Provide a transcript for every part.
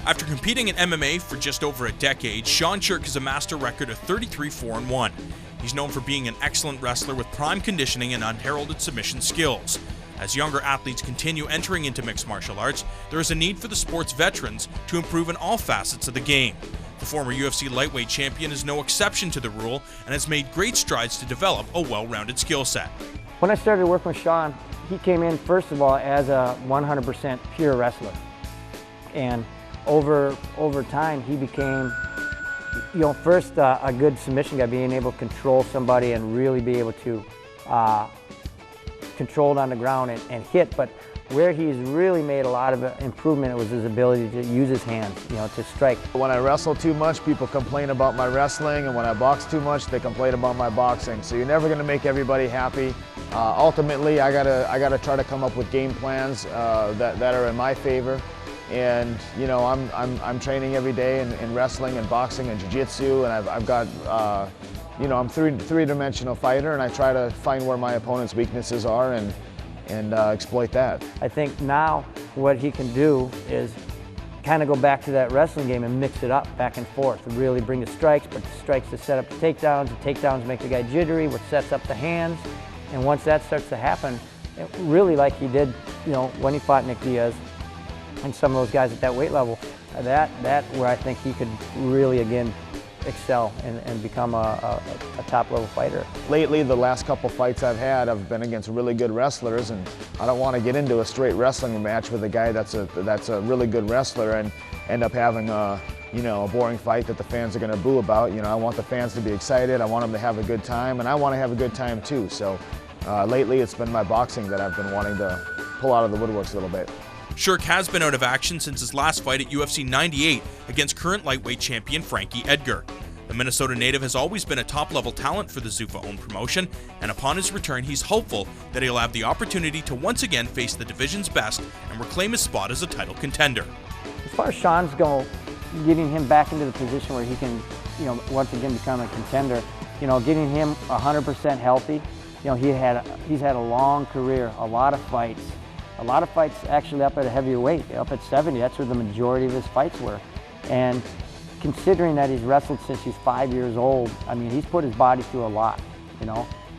After competing in MMA for just over a decade, Sean Sherk has amassed a record of 33-4-1. He's known for being an excellent wrestler with prime conditioning and unheralded submission skills. As younger athletes continue entering into mixed martial arts, there is a need for the sport's veterans to improve in all facets of the game. The former UFC lightweight champion is no exception to the rule and has made great strides to develop a well-rounded skill set. When I started working with Sean, he came in first of all as a 100% pure wrestler. And over time he became, first a good submission guy, being able to control somebody and really be able to control it on the ground and hit. But where he's really made a lot of improvement was his ability to use his hands, to strike. When I wrestle too much, people complain about my wrestling, and when I box too much, they complain about my boxing. So you're never going to make everybody happy. Ultimately, I gotta try to come up with game plans that are in my favor. And I'm training every day in wrestling and boxing and jiu-jitsu, and I've got I'm a three-dimensional fighter, and I try to find where my opponent's weaknesses are and exploit that. I think now what he can do is kind of go back to that wrestling game and mix it up back and forth, and really bring the strikes, but the strikes to set up the takedowns make the guy jittery, which sets up the hands. And once that starts to happen, really like he did, when he fought Nick Diaz and some of those guys at that weight level, that where I think he could really again excel and become a top-level fighter. Lately, the last couple fights I've had, I've been against really good wrestlers, and I don't want to get into a straight wrestling match with a guy that's a really good wrestler and end up having a boring fight that the fans are going to boo about. I want the fans to be excited, I want them to have a good time, and I want to have a good time too. So lately, it's been my boxing that I've been wanting to pull out of the woodworks a little bit. Sherk has been out of action since his last fight at UFC 98 against current lightweight champion Frankie Edgar. The Minnesota native has always been a top-level talent for the Zuffa-owned promotion, and upon his return, he's hopeful that he'll have the opportunity to once again face the division's best and reclaim his spot as a title contender. As far as Sean's go, getting him back into the position where he can, once again become a contender, getting him 100% healthy. He's had a long career, a lot of fights actually up at a heavier weight, up at 70. That's where the majority of his fights were. And considering that he's wrestled since he's 5 years old, I mean, he's put his body through a lot,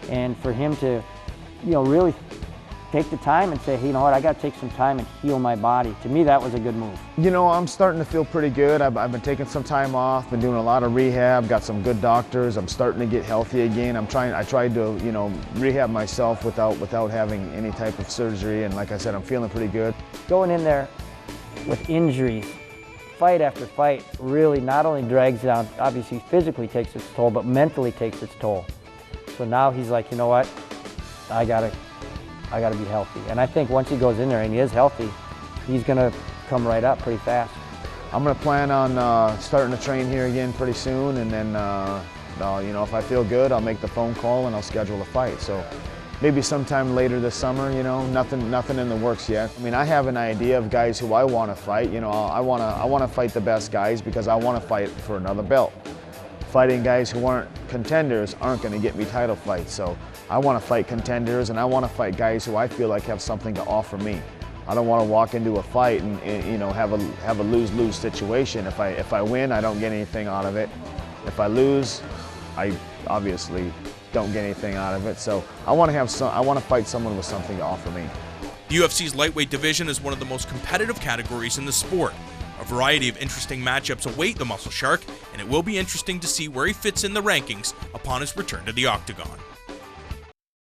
And for him to, really take the time and say, hey, you know what, I got to take some time and heal my body. To me, that was a good move. I'm starting to feel pretty good. I've been taking some time off, been doing a lot of rehab, got some good doctors. I'm starting to get healthy again. I tried to, rehab myself without having any type of surgery, and like I said, I'm feeling pretty good. Going in there with injuries, fight after fight, really not only drags down, obviously physically takes its toll, but mentally takes its toll. So now he's like, you know what, I gotta be healthy. And I think once he goes in there and he is healthy, he's gonna come right up pretty fast. I'm gonna plan on starting to train here again pretty soon, and then if I feel good, I'll make the phone call and I'll schedule a fight. So maybe sometime later this summer, nothing in the works yet. I mean, I have an idea of guys who I want to fight. I want to fight the best guys because I want to fight for another belt. Fighting guys who aren't contenders aren't going to get me title fights. So I want to fight contenders, and I want to fight guys who I feel like have something to offer me. I don't want to walk into a fight and have a lose-lose situation. If I win, I don't get anything out of it. If I lose, I obviously don't get anything out of it. So I want to fight someone with something to offer me. The UFC's lightweight division is one of the most competitive categories in the sport. A variety of interesting matchups await the Muscle Shark, and it will be interesting to see where he fits in the rankings upon his return to the octagon.